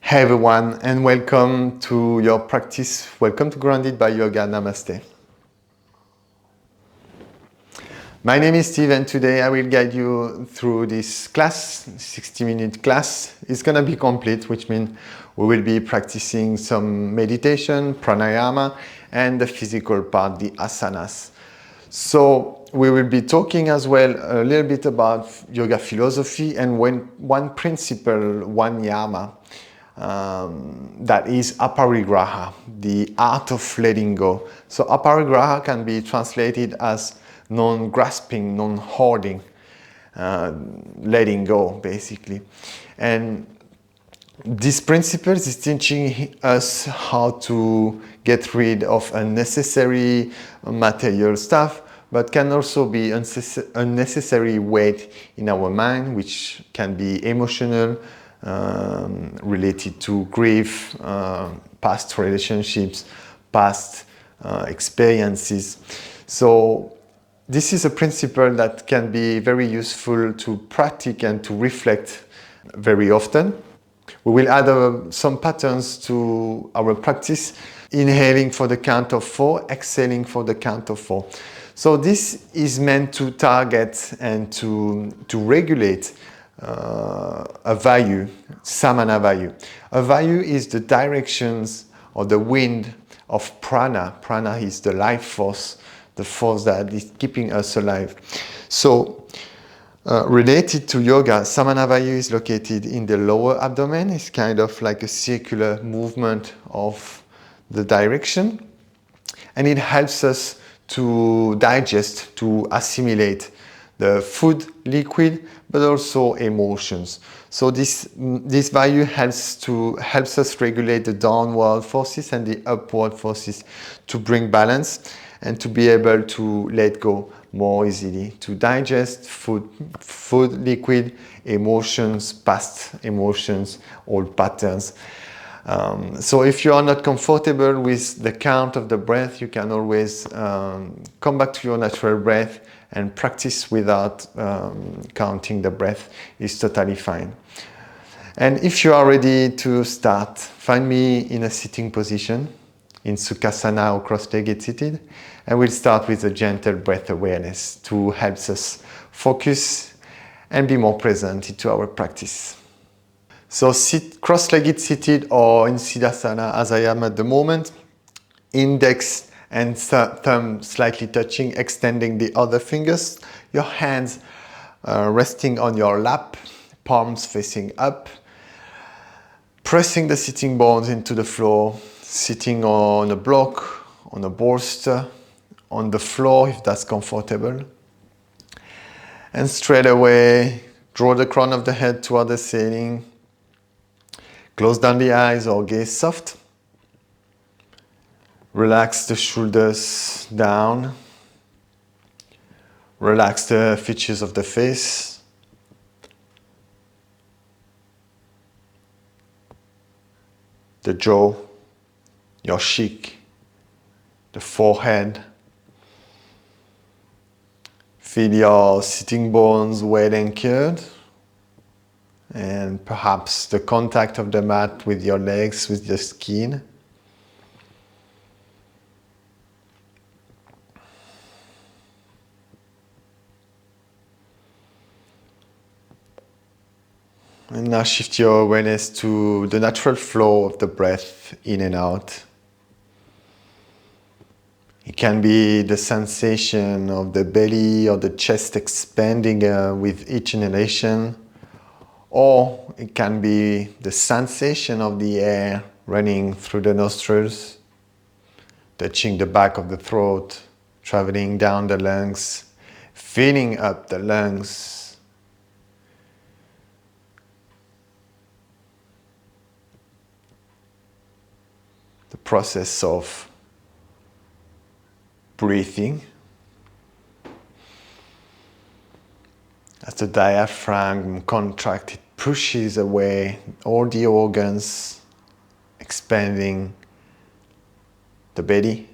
Hey everyone, and welcome to your practice. Welcome to Grounded by Yoga. Namaste. My name is Steve, and today I will guide you through this class, 60-minute class. It's going to be complete, which means we will be practicing some meditation, pranayama, and the physical part, the asanas. So we will be talking as well a little bit about yoga philosophy and one principle, one yama, that is aparigraha, the art of letting go. So aparigraha can be translated as non-grasping, non-hoarding, letting go basically. And this principle is teaching us how to get rid of unnecessary material stuff, but can also be unnecessary weight in our mind, which can be emotional, related to grief, past relationships, past experiences. So this is a principle that can be very useful to practice and to reflect very often. We will add some patterns to our practice, inhaling for the count of 4, exhaling for the count of 4. So this is meant to target and to regulate a value, samana value. A value is the directions or the wind of prana. Prana is the life force, the force that is keeping us alive. So related to yoga, samana value is located in the lower abdomen. It's kind of like a circular movement of the direction. And it helps us to digest, to assimilate the food, liquid, but also emotions. So this value helps us regulate the downward forces and the upward forces to bring balance and to be able to let go more easily, to digest food, liquid, emotions, past emotions, old patterns. So if you are not comfortable with the count of the breath, you can always come back to your natural breath and practice without counting the breath. Is totally fine. And if you are ready to start, find me in a sitting position, in Sukhasana or cross-legged seated, and we'll start with a gentle breath awareness to help us focus and be more present into our practice. So sit cross-legged seated or in Siddhasana as I am at the moment, index and thumb slightly touching, extending the other fingers, your hands resting on your lap, palms facing up, pressing the sitting bones into the floor, sitting on a block, on a bolster, on the floor if that's comfortable. And straight away, draw the crown of the head toward the ceiling. Close down the eyes or gaze soft. Relax the shoulders down. Relax the features of the face. The jaw, your cheek, the forehead. Feel your sitting bones well anchored. And perhaps the contact of the mat with your legs, with your skin. And now shift your awareness to the natural flow of the breath in and out. It can be the sensation of the belly or the chest expanding with each inhalation, or it can be the sensation of the air running through the nostrils, touching the back of the throat, traveling down the lungs, filling up the lungs. The process of breathing as the diaphragm contracts, it pushes away all the organs, expanding the belly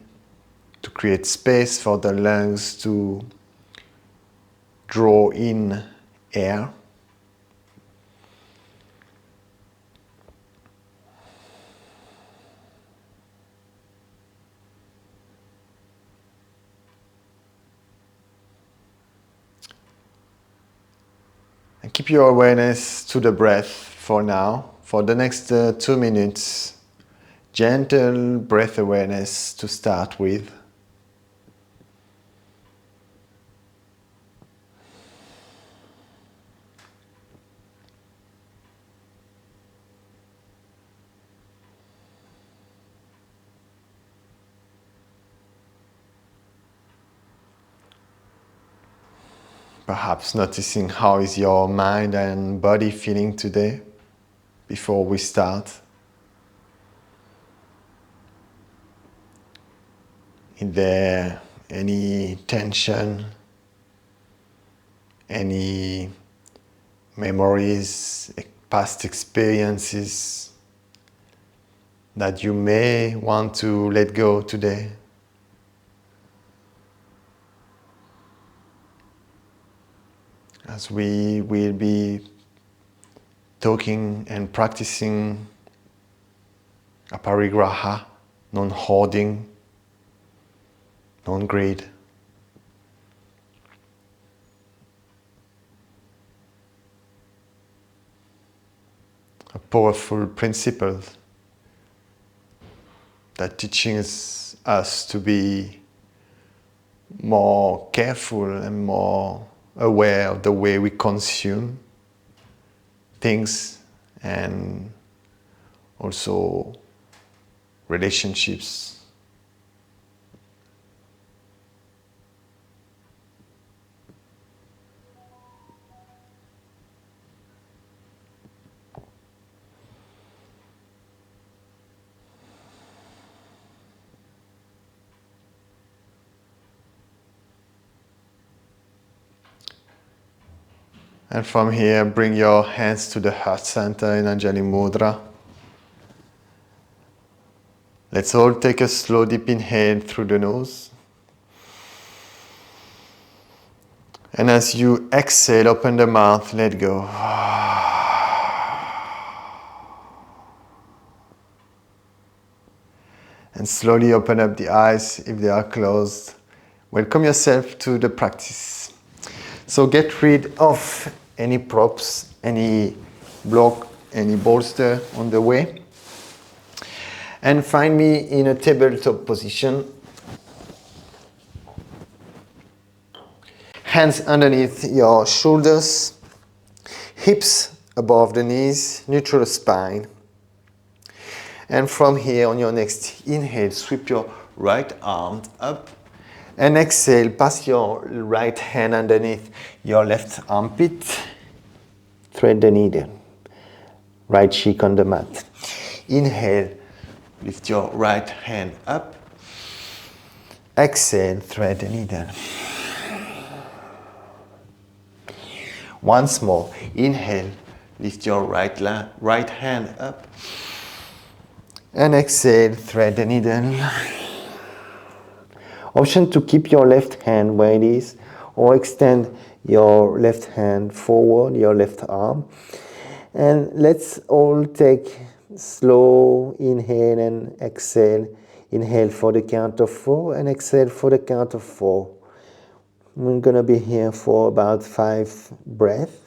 to create space for the lungs to draw in air. Keep your awareness to the breath for now. For the next 2 minutes, gentle breath awareness to start with. Perhaps noticing how is your mind and body feeling today before we start. Is there any tension, any memories, past experiences that you may want to let go today? As we will be talking and practicing aparigraha, non-hoarding, non-greed. A powerful principle that teaches us to be more careful and more aware of the way we consume things and also relationships. And from here, bring your hands to the heart center in Anjali Mudra. Let's all take a slow deep inhale through the nose. And as you exhale, open the mouth, let go. And slowly open up the eyes if they are closed. Welcome yourself to the practice. So get rid of any props, any block, any bolster on the way. And find me in a tabletop position. Hands underneath your shoulders, hips above the knees, neutral spine. And from here, on your next inhale, sweep your right arm up. And exhale, pass your right hand underneath your left armpit. Thread the needle. Right cheek on the mat. Inhale, lift your right hand up. Exhale, thread the needle. Once more, inhale, lift your right hand up. And exhale, thread the needle. Option to keep your left hand where it is, or extend your left hand forward, your left arm. And let's all take slow inhale and exhale. Inhale for the count of 4 and exhale for the count of 4. We're going to be here for about 5 breaths.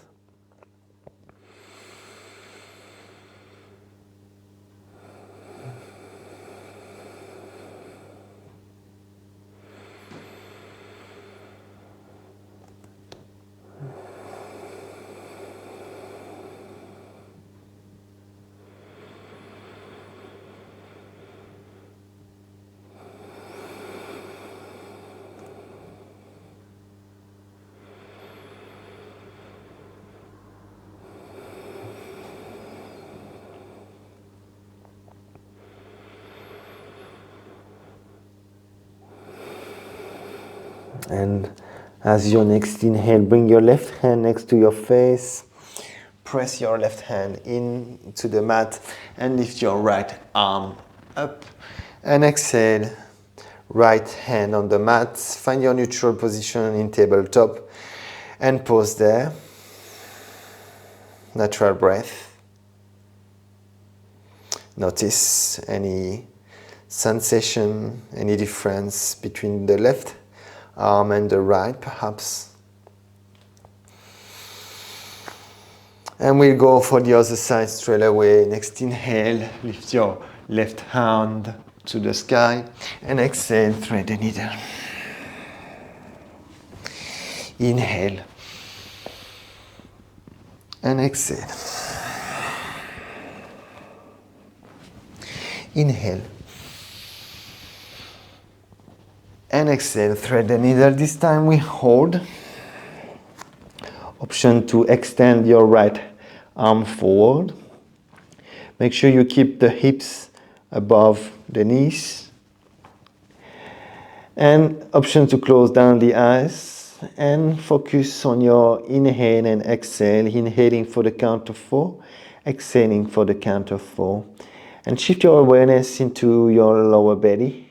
And as your next inhale, bring your left hand next to your face. Press your left hand into the mat and lift your right arm up. And exhale, right hand on the mat. Find your neutral position in tabletop and pause there. Natural breath. Notice any sensation, any difference between the left arm and the right, perhaps. And we'll go for the other side straight away. Next inhale, lift your left hand to the sky, and exhale, thread the needle. Inhale and exhale. Inhale and exhale, thread the needle. This time we hold. Option to extend your right arm forward. Make sure you keep the hips above the knees. And option to close down the eyes and focus on your inhale and exhale. Inhaling for the count of 4, exhaling for the count of 4. And shift your awareness into your lower belly,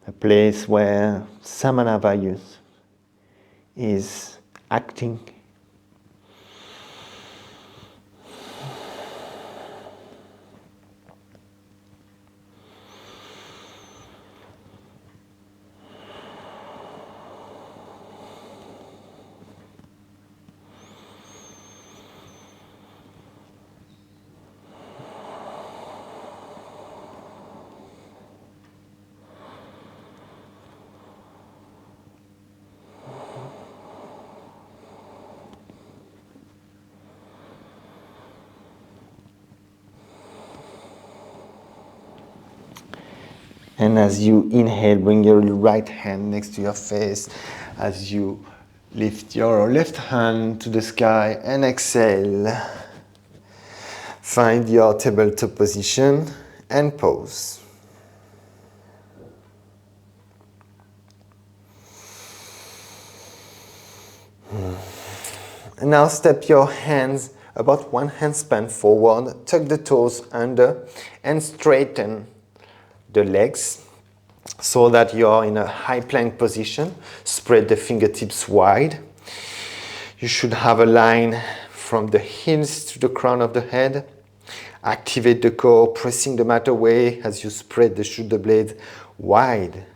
a place where Samana values is acting. And as you inhale, bring your right hand next to your face as you lift your left hand to the sky and exhale. Find your tabletop position and pose. And now step your hands about one handspan forward, tuck the toes under and straighten the legs so that you are in a high plank position. Spread the fingertips wide. You should have a line from the heels to the crown of the head. Activate the core, pressing the mat away as you spread the shoulder blades wide.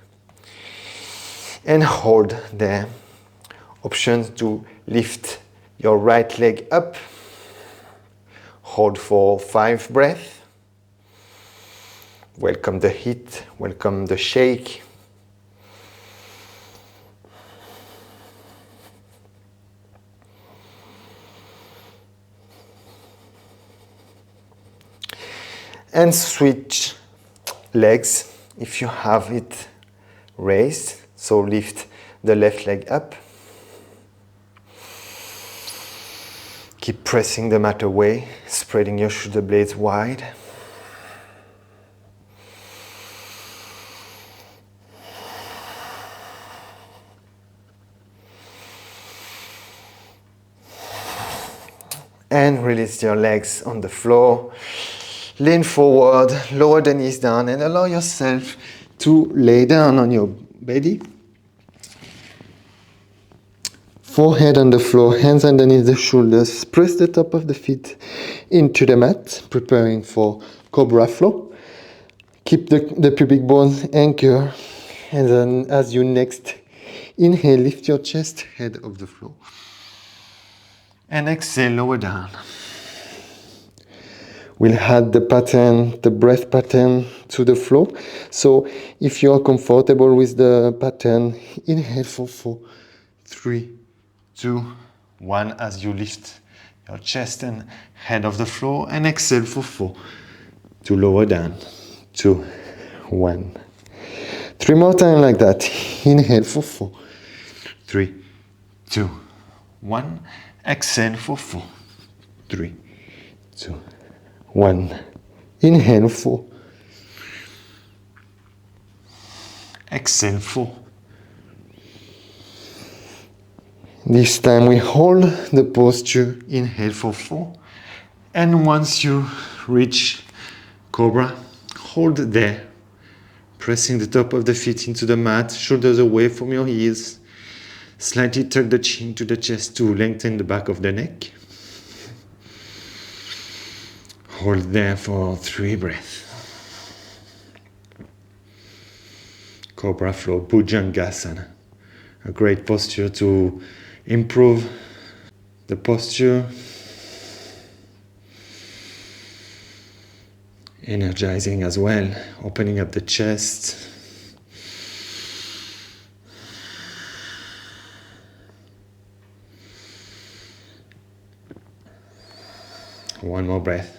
And hold there. Options to lift your right leg up. Hold for 5 breaths. Welcome the heat, welcome the shake. And switch legs if you have it raised. So lift the left leg up. Keep pressing the mat away, spreading your shoulder blades wide. And release your legs on the floor. Lean forward, lower the knees down, and allow yourself to lay down on your belly. Forehead on the floor, hands underneath the shoulders. Press the top of the feet into the mat, preparing for cobra flow. Keep the pubic bones anchored. And then as you next inhale, lift your chest, head off the floor. And exhale, lower down. We'll add the pattern, the breath pattern to the flow. So if you are comfortable with the pattern, inhale for 4, 3, 2, 1 as you lift your chest and head off the floor, and exhale for 4 to lower down. 2, 1. 3 more times like that. Inhale for 4, 3, 2, 1. Exhale for 4, 3, 2, 1. Inhale 4. Exhale 4. This time we hold the posture. Inhale for 4. And once you reach cobra, hold there. Pressing the top of the feet into the mat, shoulders away from your heels. Slightly tuck the chin to the chest to lengthen the back of the neck. Hold there for 3 breaths. Cobra flow, Bhujangasana. A great posture to improve the posture, energizing as well, opening up the chest. One more breath.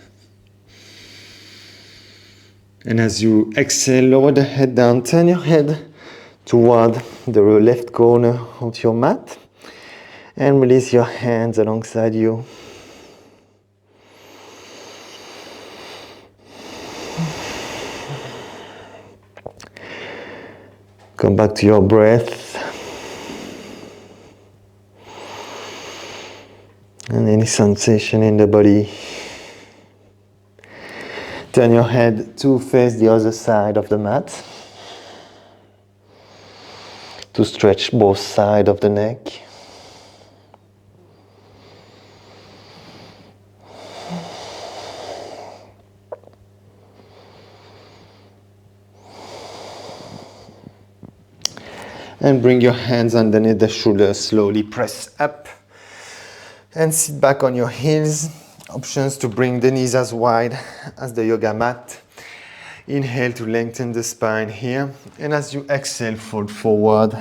And as you exhale, lower the head down, turn your head toward the left corner of your mat and release your hands alongside you. Come back to your breath and any sensation in the body. Turn your head to face the other side of the mat to stretch both sides of the neck. And bring your hands underneath the shoulders, slowly press up and sit back on your heels. Options to bring the knees as wide as the yoga mat. Inhale to lengthen the spine here. And as you exhale, fold forward.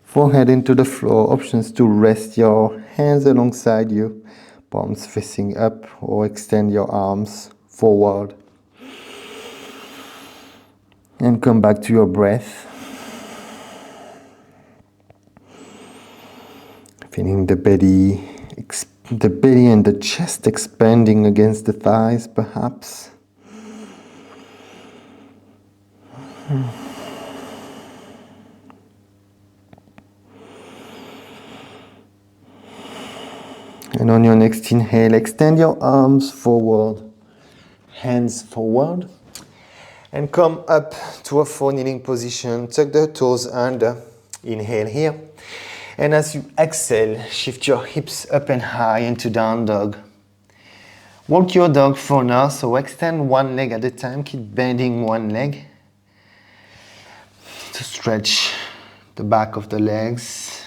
Forehead into the floor. Options to rest your hands alongside you. Palms facing up or extend your arms forward. And come back to your breath. Feeling the belly and the chest expanding against the thighs, perhaps. And on your next inhale, extend your arms forward, hands forward, and come up to a full kneeling position. Tuck the toes under. Inhale here. And as you exhale, shift your hips up and high into down dog. Walk your dog for now, so extend one leg at a time. Keep bending one leg to stretch the back of the legs.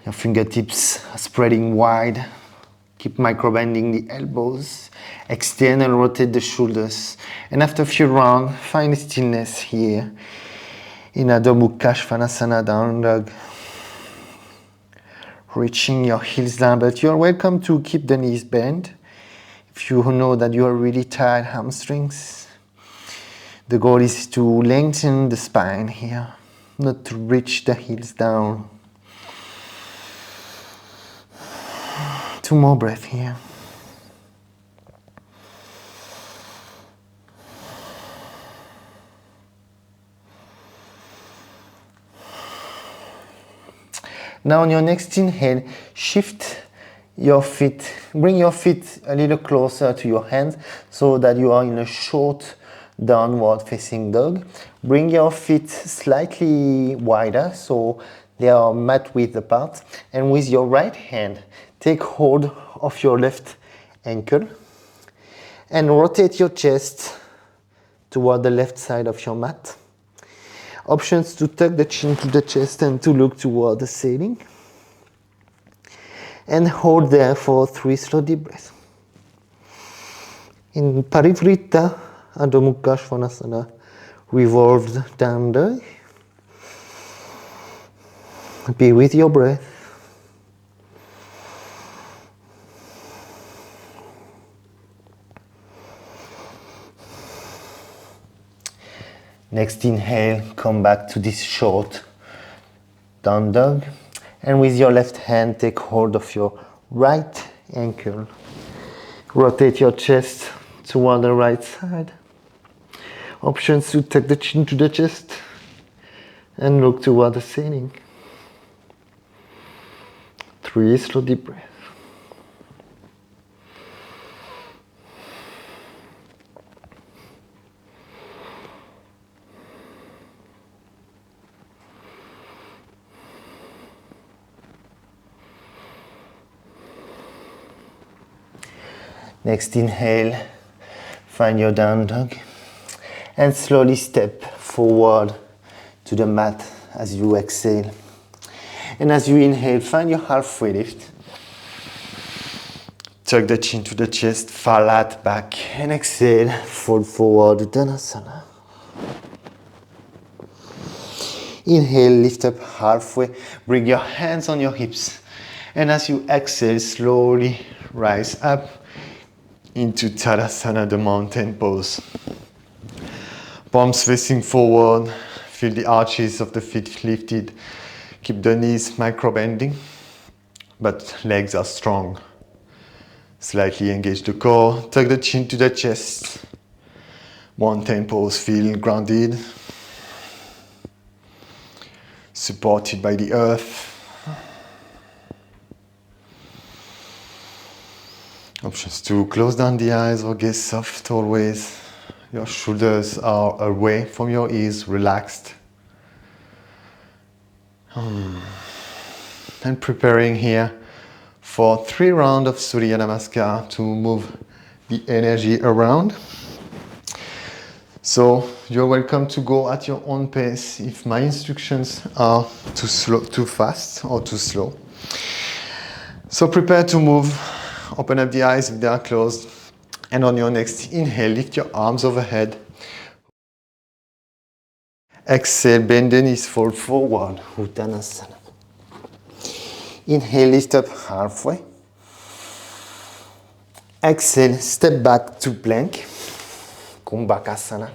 Your fingertips are spreading wide. Keep micro-bending the elbows. Extend and rotate the shoulders. And after a few rounds, find stillness here in Adho Mukha Svanasana, down dog. Reaching your heels down, but you're welcome to keep the knees bent if you know that you are really tired hamstrings. The goal is to lengthen the spine here, not to reach the heels down. 2 more breaths here. Now on your next inhale, shift your feet, bring your feet a little closer to your hands so that you are in a short downward facing dog. Bring your feet slightly wider so they are mat width apart, and with your right hand, take hold of your left ankle and rotate your chest toward the left side of your mat. Options to tuck the chin to the chest and to look toward the ceiling. And hold there for 3 slow deep breaths. In Parivrita, Adho Mukha Svanasana, revolved down dog. Be with your breath. Next inhale, come back to this short down dog. And with your left hand, take hold of your right ankle. Rotate your chest toward the right side. Options to tuck the chin to the chest and look toward the ceiling. 3 slow deep breaths. Next inhale, find your down dog and slowly step forward to the mat as you exhale. And as you inhale, find your halfway lift. Tuck the chin to the chest, flat back. And exhale, fold forward, Uttanasana. Inhale, lift up halfway. Bring your hands on your hips. And as you exhale, slowly rise up into Tadasana, the mountain pose. Palms facing forward. Feel the arches of the feet lifted. Keep the knees micro bending, but legs are strong. Slightly engage the core. Tuck the chin to the chest. Mountain pose, feel grounded. Supported by the earth. Options to close down the eyes or gaze soft always. Your shoulders are away from your ears, relaxed. And preparing here for 3 rounds of Surya Namaskar to move the energy around. So you're welcome to go at your own pace if my instructions are too slow, too fast or too slow. So prepare to move. Open up the eyes if they are closed. And on your next inhale, lift your arms overhead. Exhale, bend the knees, fold forward, Uttanasana. Inhale, lift up halfway. Exhale, step back to plank, Kumbhakasana.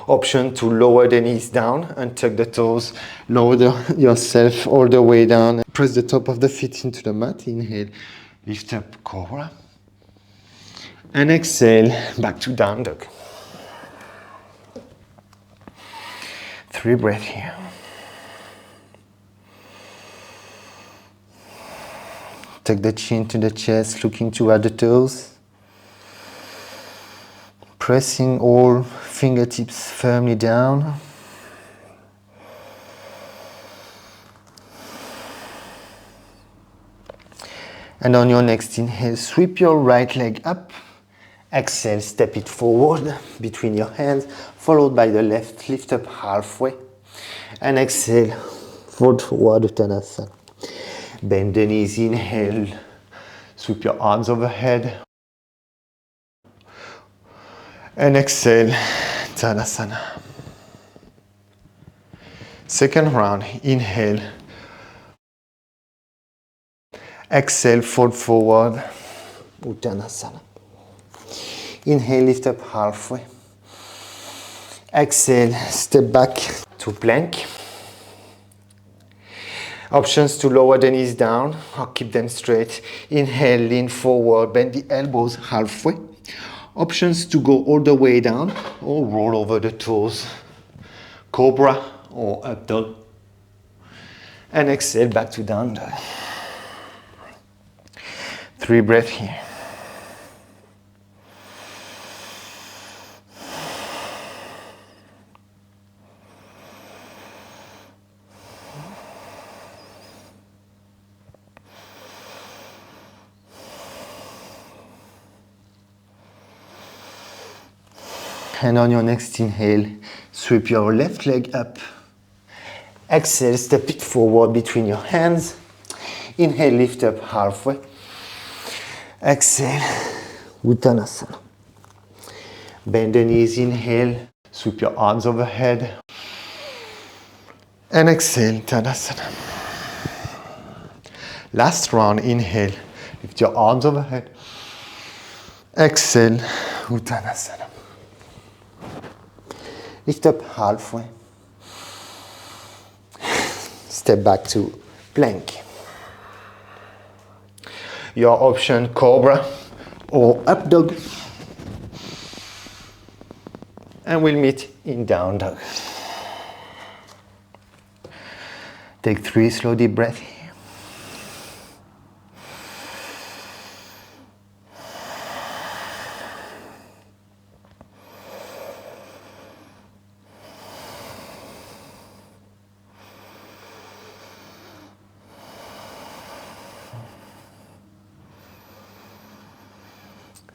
Option to lower the knees down and tuck the toes. Lower yourself all the way down. Press the top of the feet into the mat. Inhale, lift up, Cobra. And exhale, back to down dog. 3 breaths here. Tuck the chin to the chest, looking toward the toes. Pressing all fingertips firmly down. And on your next inhale, sweep your right leg up. Exhale, step it forward between your hands, followed by the left. Lift up halfway. And exhale, fold forward, Uttanasana. Bend the knees, inhale. Sweep your arms overhead. And exhale, Tadasana. Second round, inhale. Exhale, fold forward, Uttanasana. Inhale, lift up halfway. Exhale, step back to plank. Options to lower the knees down or keep them straight. Inhale, lean forward, bend the elbows halfway. Options to go all the way down or roll over the toes. Cobra or up dog. And exhale, back to down dog. 3 breaths here. And on your next inhale, sweep your left leg up. Exhale, step it forward between your hands. Inhale, lift up halfway. Exhale, Uttanasana. Bend the knees, inhale. Sweep your arms overhead. And exhale, Tadasana. Last round, inhale. Lift your arms overhead. Exhale, Uttanasana. Lift up halfway. Step back to plank. Your option, Cobra or up dog. And we'll meet in down dog. Take 3 slow deep breaths here.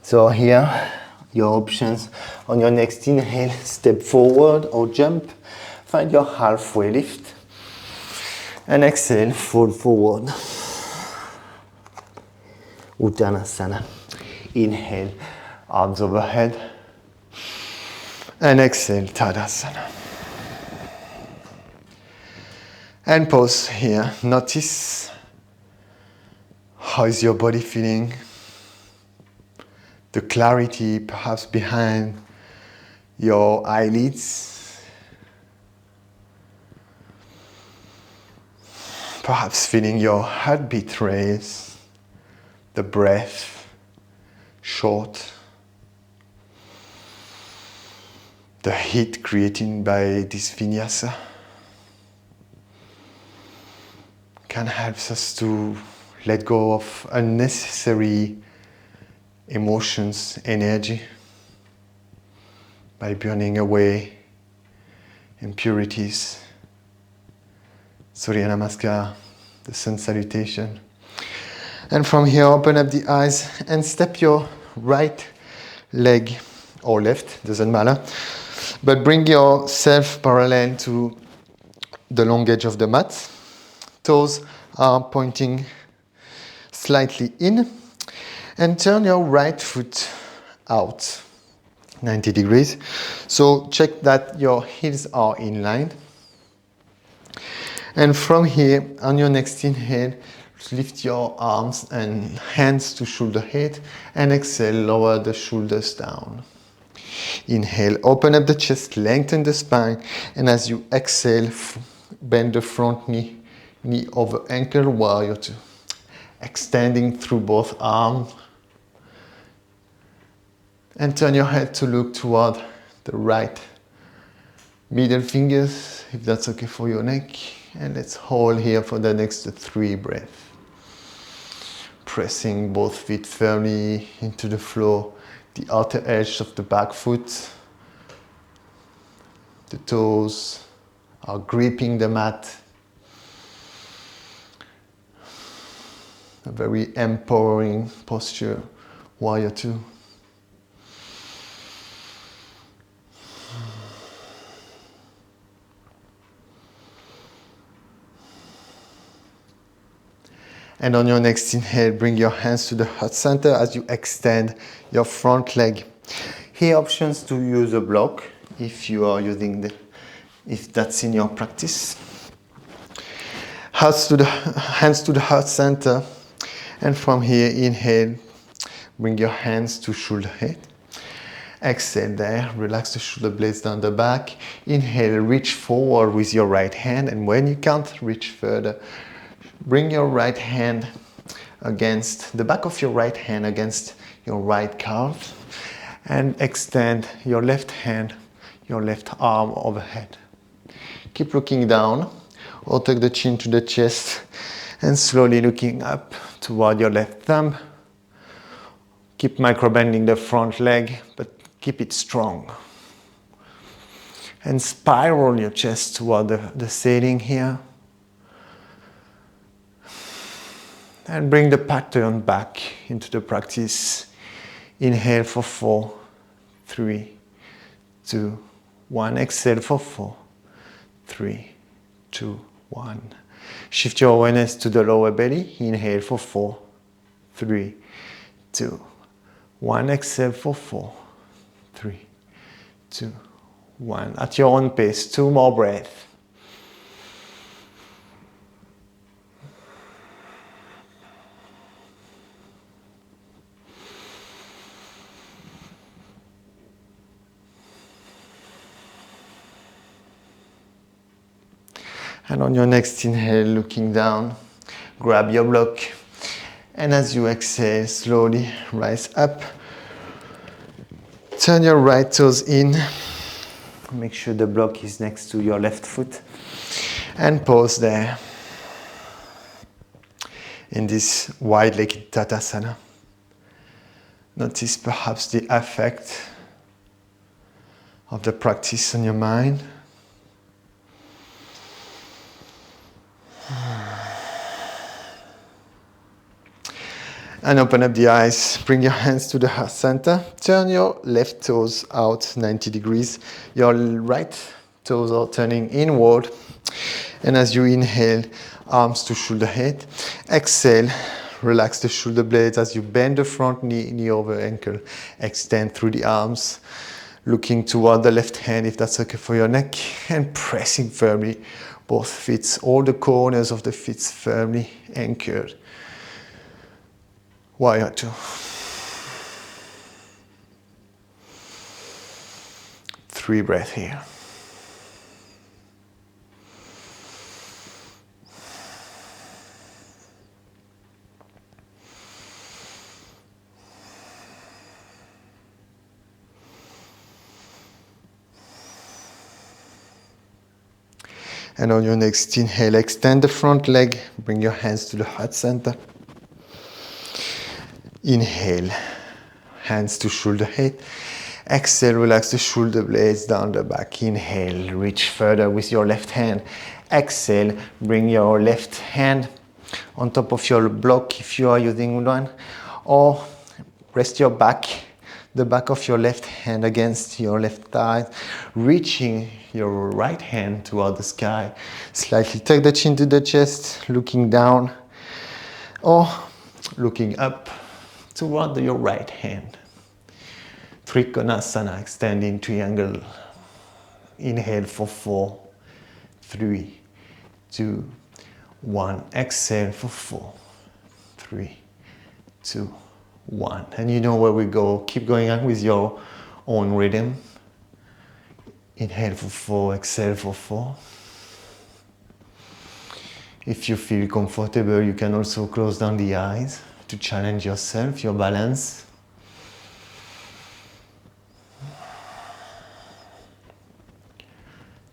So here, your options. On your next inhale, step forward or jump. Find your halfway lift. And exhale, fold forward. Uttanasana. Inhale, arms overhead. And exhale, Tadasana. And pause here. Notice how is your body feeling? The clarity perhaps behind your eyelids. Perhaps feeling your heartbeat raise, the breath short, the heat created by this vinyasa can help us to let go of unnecessary emotions, energy, by burning away impurities. Surya Namaskar, the sun salutation. And from here, open up the eyes and step your right leg, or left, doesn't matter, but bring yourself parallel to the long edge of the mat. Toes are pointing slightly in, and turn your right foot out 90 degrees. So check that your heels are in line. And from here, on your next inhale, lift your arms and hands to shoulder height, and exhale, lower the shoulders down. Inhale, open up the chest, lengthen the spine, and as you exhale, bend the front knee, knee over ankle, warrior two. Extending through both arms. And turn your head to look toward the right middle fingers, if that's okay for your neck. And let's hold here for the next 3 breaths. Pressing both feet firmly into the floor, the outer edge of the back foot. The toes are gripping the mat. A very empowering posture, warrior two. And on your next inhale, bring your hands to the heart center as you extend your front leg. Here, options to use a block if you are using if that's in your practice. Hands to the heart center, and from here, inhale, bring your hands to shoulder height. Exhale there, relax the shoulder blades down the back. Inhale, reach forward with your right hand, and when you can't reach further, bring your right hand against the back of your right hand against your right calf, and extend your left hand, your left arm overhead. Keep looking down, or tuck the chin to the chest, and slowly looking up toward your left thumb. Keep micro-bending the front leg, but keep it strong. And spiral your chest toward the ceiling here. And bring the pattern back into the practice. Inhale for 4, 3, 2, 1. Exhale for 4, 3, 2, 1. Shift your awareness to the lower belly. Inhale for 4, 3, 2, 1. Exhale for 4, 3, 2, 1. At your own pace, 2 more breaths. And on your next inhale, looking down, grab your block. And as you exhale, slowly rise up. Turn your right toes in. Make sure the block is next to your left foot. And pause there. In this wide-legged Tadasana. Notice perhaps the effect of the practice on your mind. And open up the eyes, bring your hands to the heart center, turn your left toes out 90 degrees, your right toes are turning inward, and as you inhale, arms to shoulder height. Exhale, relax the shoulder blades as you bend the front knee, knee over ankle. Extend through the arms, looking toward the left hand if that's okay for your neck, and pressing firmly both feet, all the corners of the feet firmly anchored. Warrior two. 3 breaths here. And on your next inhale, extend the front leg, bring your hands to the heart center. Inhale, hands to shoulder height. Exhale, relax the shoulder blades down the back. Inhale, reach further with your left hand. Exhale, bring your left hand on top of your block if you are using one, or rest your back, the back of your left hand against your left thigh, reaching your right hand toward the sky. Slightly tuck the chin to the chest, looking down or looking up toward your right hand. Trikonasana, extending triangle. Inhale for 4, 3, 2, 1. Exhale for 4, 3, 2, 1. And you know where we go. Keep going on with your own rhythm. Inhale for 4, exhale for 4. If you feel comfortable, you can also close down the eyes to challenge yourself, your balance.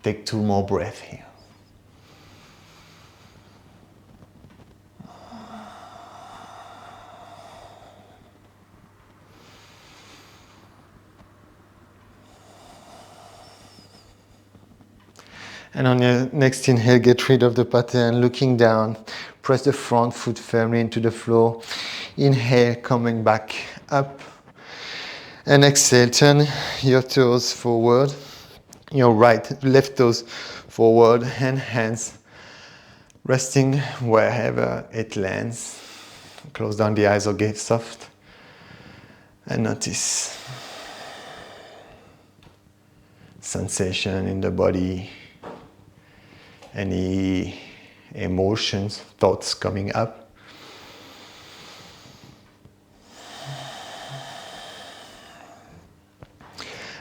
Take 2 more breaths here. And on your next inhale, get rid of the pattern, looking down. Press the front foot firmly into the floor. Inhale, coming back up. And exhale, turn your toes forward. Your left toes forward, and hands resting wherever it lands. Close down the eyes or gaze soft. And notice sensation in the body. Any emotions, thoughts coming up.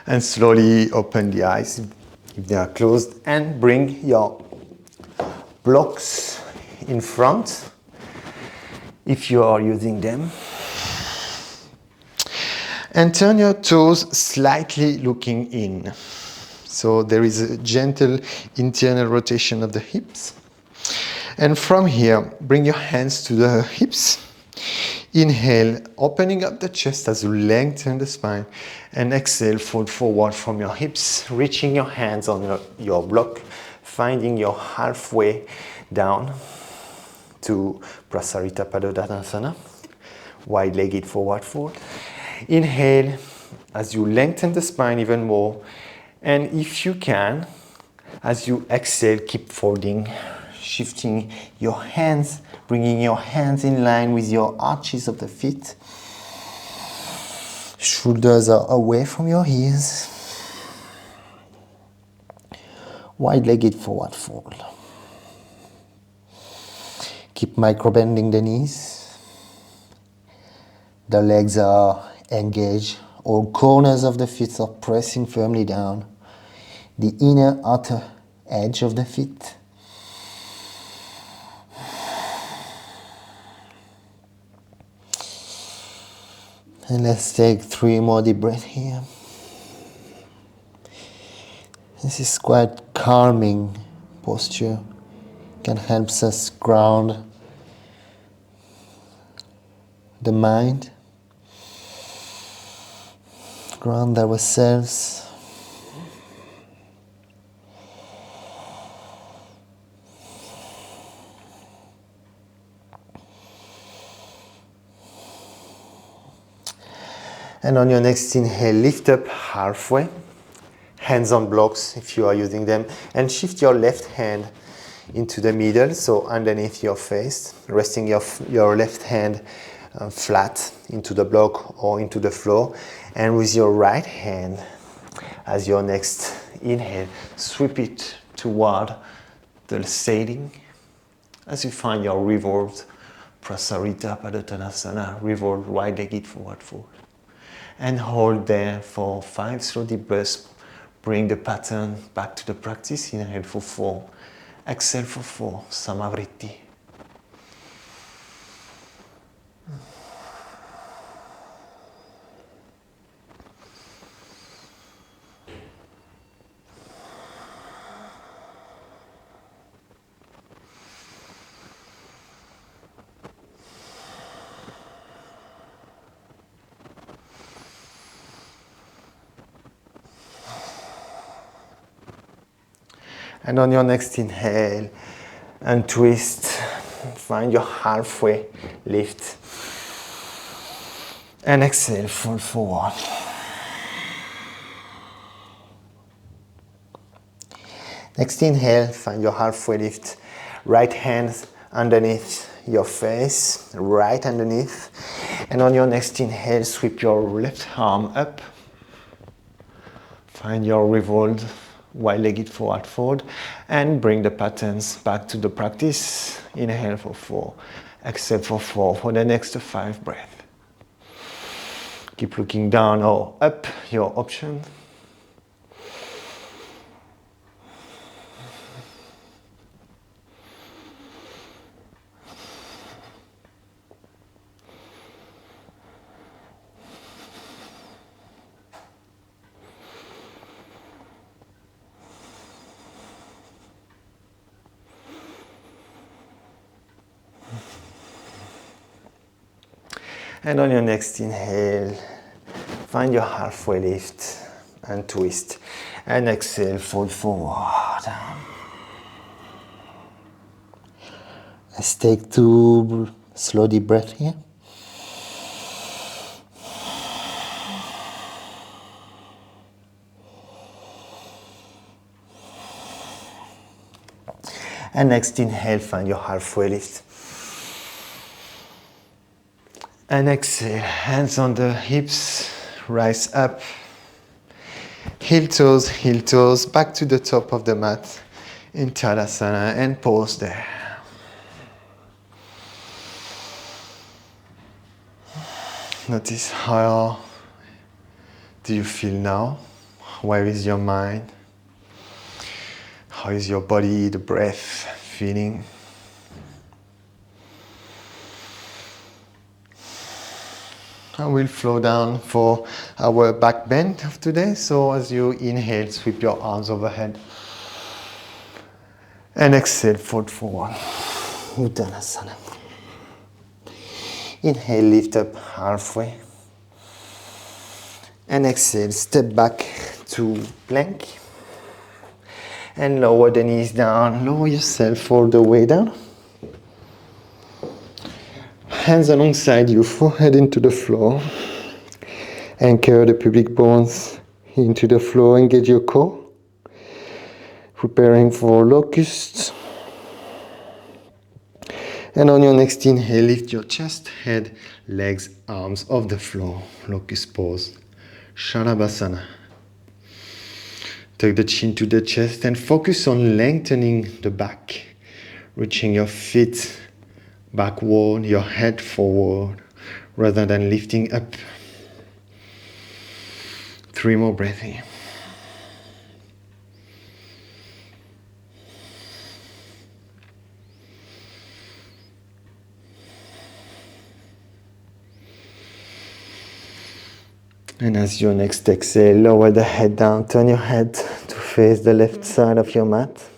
And slowly open the eyes if they are closed, and bring your blocks in front if you are using them. And turn your toes slightly looking in. So there is a gentle internal rotation of the hips. And from here, bring your hands to the hips. Inhale, opening up the chest as you lengthen the spine. And exhale, fold forward from your hips, reaching your hands on your block, finding your halfway down to Prasarita Padottanasana, wide-legged forward fold. Inhale, as you lengthen the spine even more. And if you can, as you exhale, keep folding, shifting your hands, bringing your hands in line with your arches of the feet. Shoulders are away from your ears. Wide-legged forward fold. Keep micro-bending the knees. The legs are engaged. All corners of the feet are pressing firmly down. The inner outer edge of the feet. And let's take 3 more deep breaths here. This is quite calming posture. Can help us ground the mind, ground ourselves. And on your next inhale, lift up halfway, hands on blocks if you are using them, and shift your left hand into the middle, so underneath your face, resting your left hand flat into the block or into the floor, and with your right hand, as your next inhale, sweep it toward the ceiling as you find your revolved Prasarita Padottanasana, revolved wide-legged forward fold. And hold there for 5 slow deep breaths. Bring the pattern back to the practice. Inhale for 4. Exhale for 4. Samavritti. And on your next inhale, untwist, find your halfway lift. And exhale, fall forward. Next inhale, find your halfway lift. Right hand underneath your face, right underneath. And on your next inhale, sweep your left arm up. Find your revolved wide-legged forward fold and bring the patterns back to the practice. Inhale for 4, exhale for 4 for the next 5 breaths. Keep looking down or up, your option. And on your next inhale, find your halfway lift and twist. And exhale, fold forward. Let's take 2 slow deep breaths here. And next inhale, find your halfway lift. And exhale, hands on the hips, rise up. Heel toes, back to the top of the mat in Tadasana and pause there. Notice how do you feel now? Where is your mind? How is your body, the breath feeling? And we'll flow down for our back bend of today. So as you inhale, sweep your arms overhead. And exhale, fold forward. Uttanasana. Inhale, lift up halfway. And exhale, step back to plank. And lower the knees down. Lower yourself all the way down. Hands alongside you, forehead into the floor. Anchor the pubic bones into the floor, engage your core. Preparing for locust. And on your next inhale, lift your chest, head, legs, arms off the floor. Locust pose. Shalabhasana. Tuck the chin to the chest and focus on lengthening the back. Reaching your feet backward, your head forward, rather than lifting up. 3 more breaths here. And as your next exhale, lower the head down, turn your head to face the left side of your mat.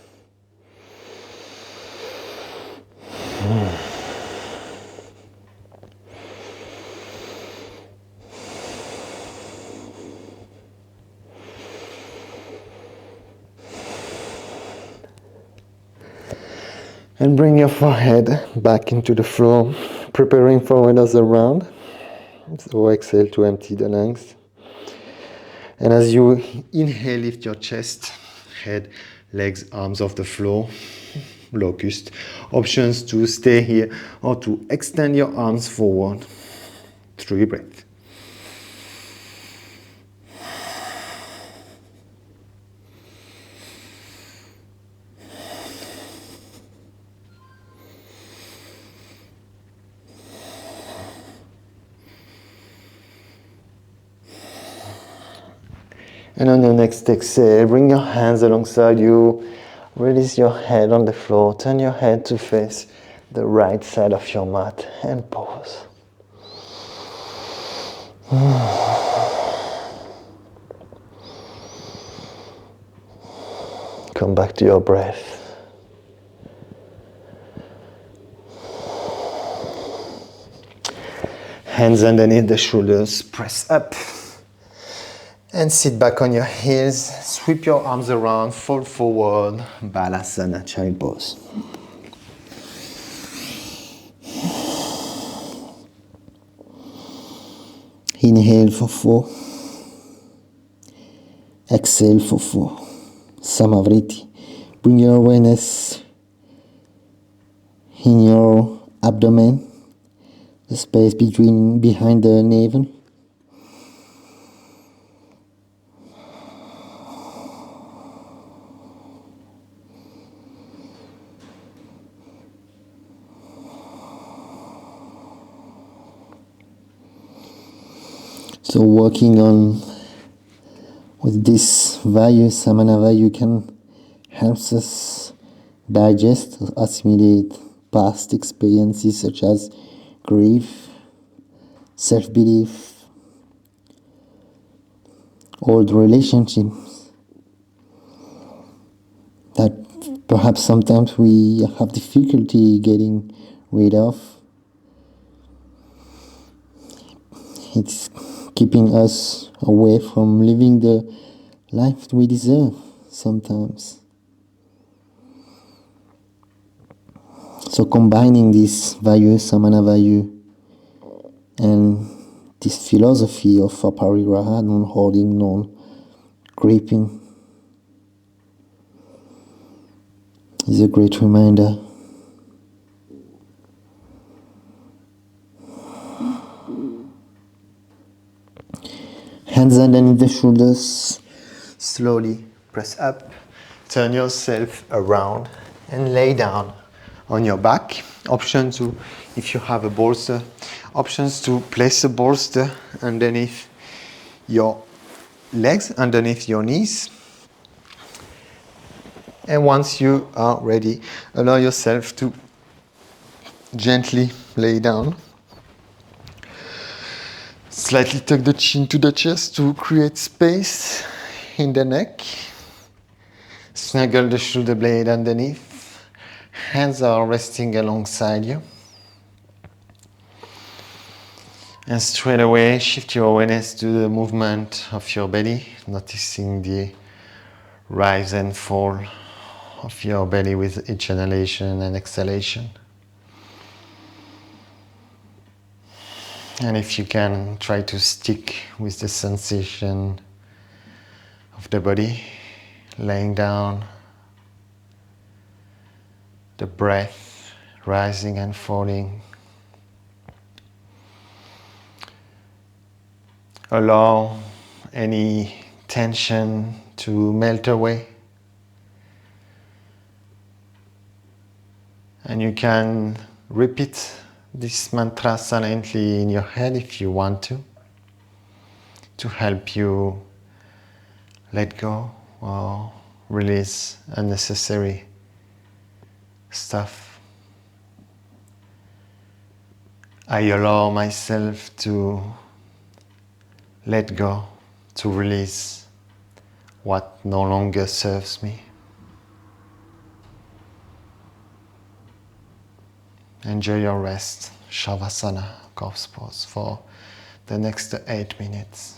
And bring your forehead back into the floor, preparing for another round. So exhale to empty the lungs. And as you inhale, lift your chest, head, legs, arms off the floor. locust. Options to stay here or to extend your arms forward. 3 breaths. And on your next exhale, bring your hands alongside you. Release your head on the floor. Turn your head to face the right side of your mat and pause. Come back to your breath. Hands underneath the shoulders, press up. And sit back on your heels, sweep your arms around, fold forward, Balasana, child pose. Inhale for 4. Exhale for 4. Samavriti. Bring your awareness in your abdomen, the space behind the navel. So working on with this value, samana value, can help us digest, assimilate past experiences such as grief, self-belief, old relationships that perhaps sometimes we have difficulty getting rid of. It's keeping us away from living the life we deserve sometimes. So combining this value, samana value, and this philosophy of aparigraha, non-holding, non-gripping, is a great reminder. Hands underneath the shoulders, slowly press up, turn yourself around and lay down on your back. Option to, if you have a bolster, options to place a bolster underneath your legs, underneath your knees. And once you are ready, allow yourself to gently lay down. Slightly tuck the chin to the chest to create space in the neck. Snuggle the shoulder blade underneath. Hands are resting alongside you. And straight away, shift your awareness to the movement of your belly, noticing the rise and fall of your belly with each inhalation and exhalation. And if you can, try to stick with the sensation of the body, laying down, the breath rising and falling. Allow any tension to melt away. And you can repeat this mantra silently in your head if you want to help you let go or release unnecessary stuff. I allow myself to let go, to release what no longer serves me. Enjoy your rest, Shavasana, corpse pose, for the next 8 minutes.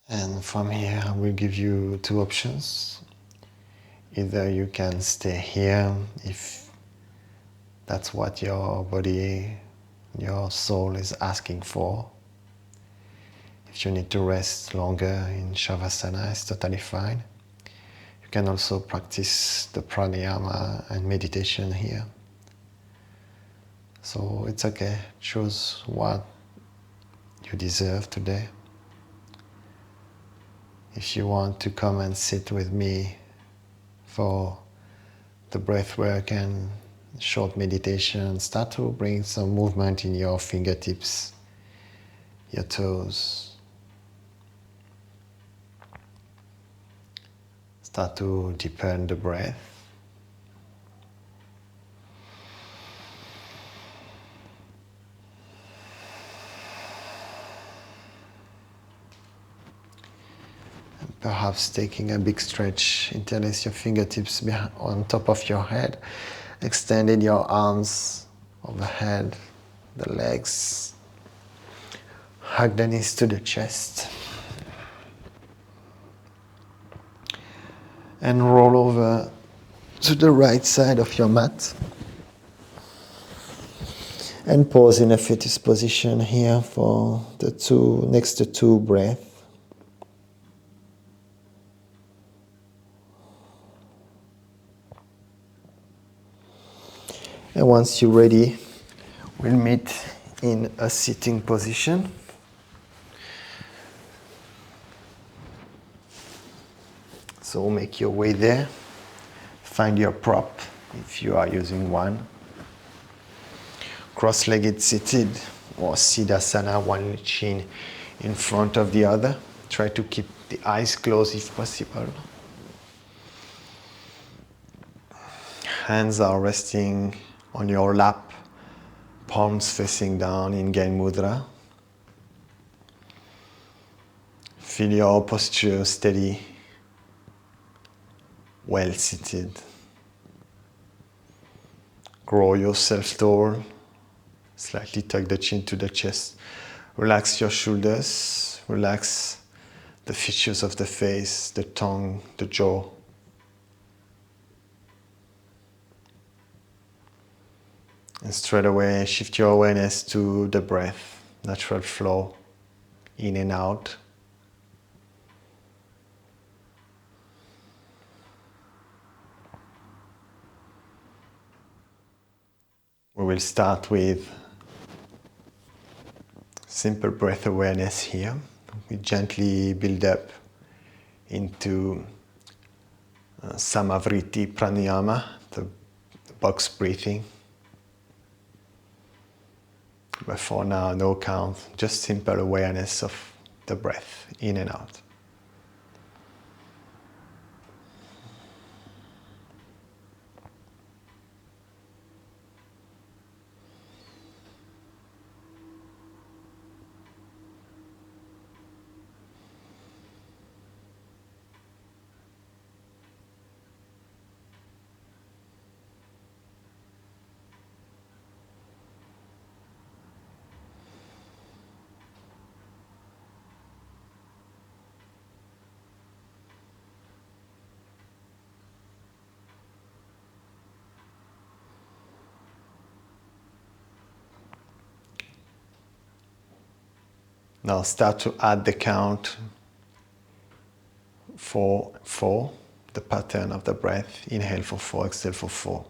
And from here, I will give you two options. Either you can stay here if that's what your body, your soul is asking for. If you need to rest longer in Shavasana, it's totally fine. You can also practice the pranayama and meditation here. So it's okay, choose what you deserve today. If you want to come and sit with me for the breath work and short meditation, start to bring some movement in your fingertips, your toes. Start to deepen the breath. And perhaps taking a big stretch, interlace your fingertips on top of your head, extending your arms overhead, the legs, hug the knees to the chest. And roll over to the right side of your mat. And pause in a fetus position here for the next to two breaths. And once you're ready, we'll meet in a sitting position. So make your way there. Find your prop if you are using one. Cross-legged seated or Siddhasana, one chin in front of the other. Try to keep the eyes closed if possible. Hands are resting on your lap, palms facing down in Gain Mudra. Feel your posture steady, well seated. Grow yourself tall. Slightly tuck the chin to the chest. Relax your shoulders. Relax the features of the face, the tongue, the jaw. And straight away shift your awareness to the breath, natural flow, in and out. We will start with simple breath awareness here. We gently build up into Samavriti Pranayama, the box breathing. But for now, no count, just simple awareness of the breath in and out. Now start to add the count for 4, the pattern of the breath. Inhale for 4, exhale for 4.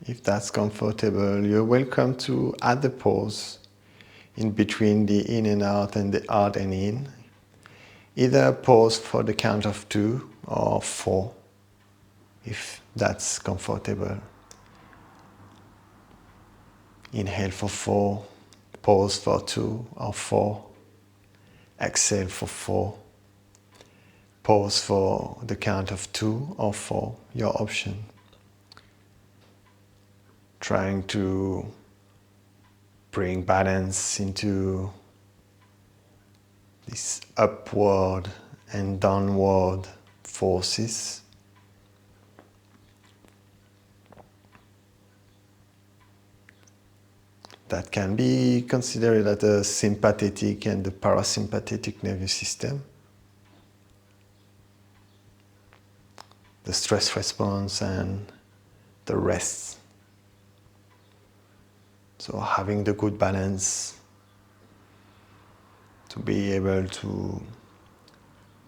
If that's comfortable, you're welcome to add the pause in between the in and out and the out and in. Either pause for the count of 2 or 4, if that's comfortable. Inhale for 4, pause for 2 or 4, exhale for 4, pause for the count of 2 or 4, your option. Trying to bring balance into these upward and downward forces. That can be considered at the sympathetic and the parasympathetic nervous system. The stress response and the rest. So having the good balance to be able to,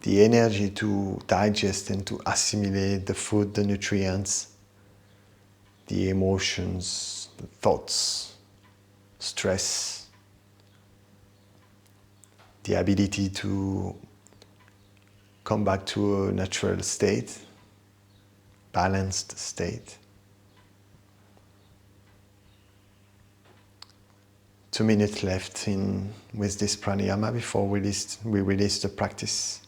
the energy to digest and to assimilate the food, the nutrients, the emotions, the thoughts, stress, the ability to come back to a natural state, balanced state. 2 minutes left with this pranayama before we release the practice.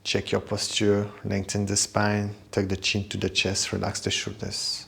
Check your posture, lengthen the spine, tuck the chin to the chest, relax the shoulders.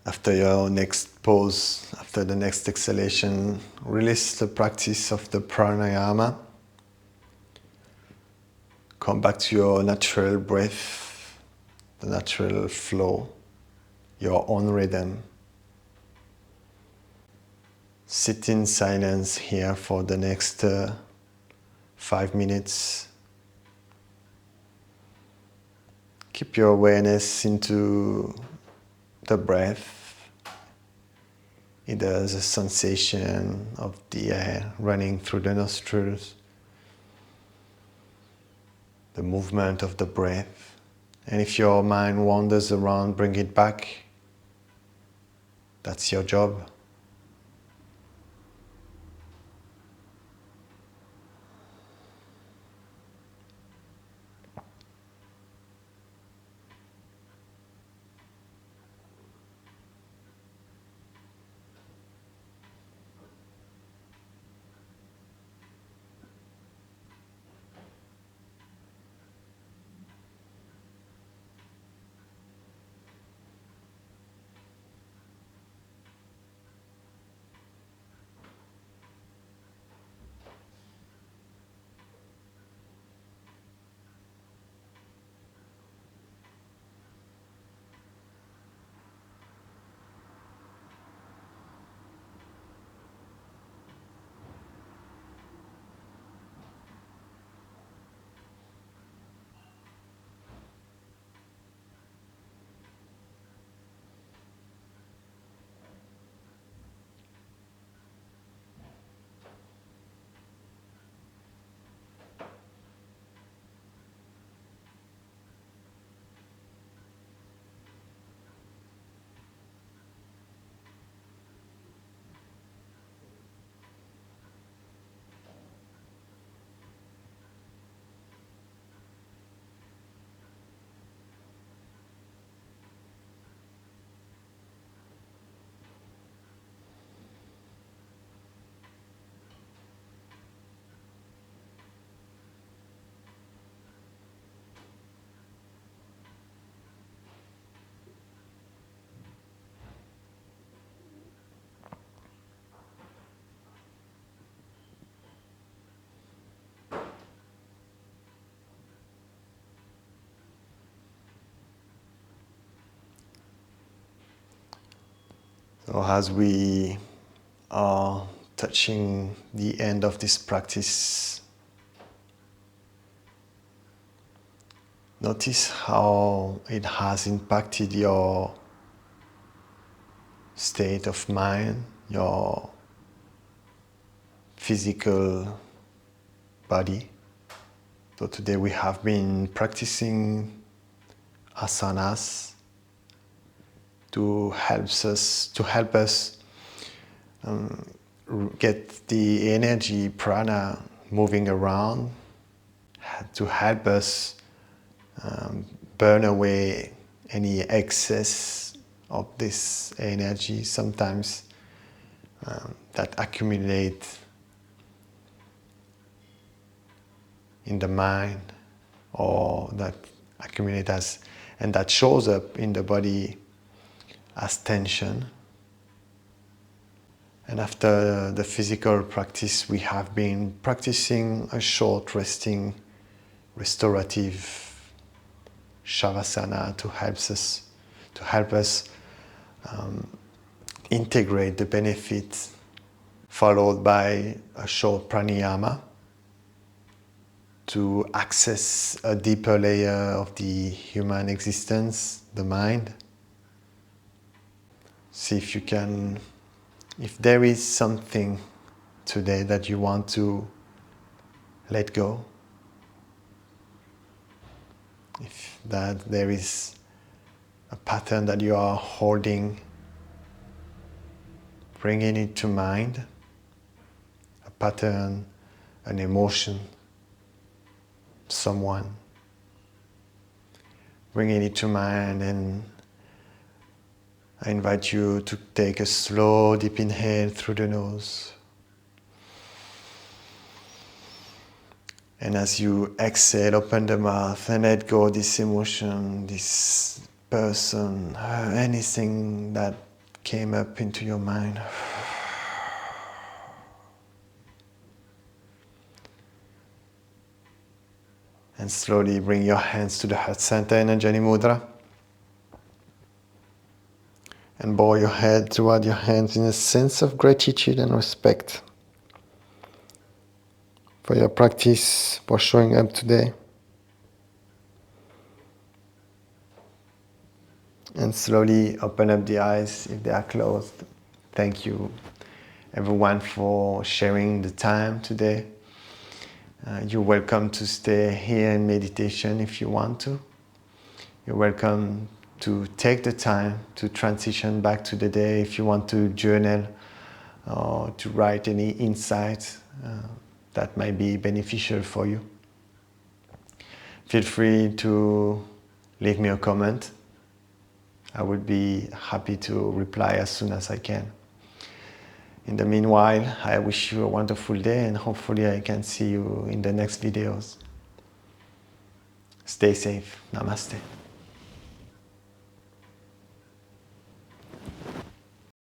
After your next pause, after the next exhalation, release the practice of the pranayama. Come back to your natural breath, the natural flow, your own rhythm. Sit in silence here for the next 5 minutes. Keep your awareness into the breath, either the sensation of the air running through the nostrils, the movement of the breath. And if your mind wanders around, bring it back. That's your job. So as we are touching the end of this practice, notice how it has impacted your state of mind, your physical body. So today we have been practicing asanas to help us get the energy prana moving around, to help us burn away any excess of this energy sometimes that accumulate in the mind, or that accumulate as, and that shows up in the body as tension. And after the physical practice, we have been practicing a short resting restorative shavasana to help us integrate the benefits, followed by a short pranayama to access a deeper layer of the human existence, the mind. See if you can, if there is something today that you want to let go, if that there is a pattern that you are holding, bringing it to mind, a pattern, an emotion, someone, bringing it to mind. And I invite you to take a slow, deep inhale through the nose. And as you exhale, open the mouth and let go of this emotion, this person, anything that came up into your mind. And slowly bring your hands to the heart center in Anjali Mudra. And bow your head toward your hands in a sense of gratitude and respect for your practice, for showing up today. And slowly open up the eyes if they are closed. Thank you, everyone, for sharing the time today. You're welcome to stay here in meditation if you want to. You're welcome to take the time to transition back to the day if you want to journal or to write any insights that might be beneficial for you. Feel free to leave me a comment. I would be happy to reply as soon as I can. In the meanwhile, I wish you a wonderful day, and hopefully I can see you in the next videos. Stay safe. Namaste.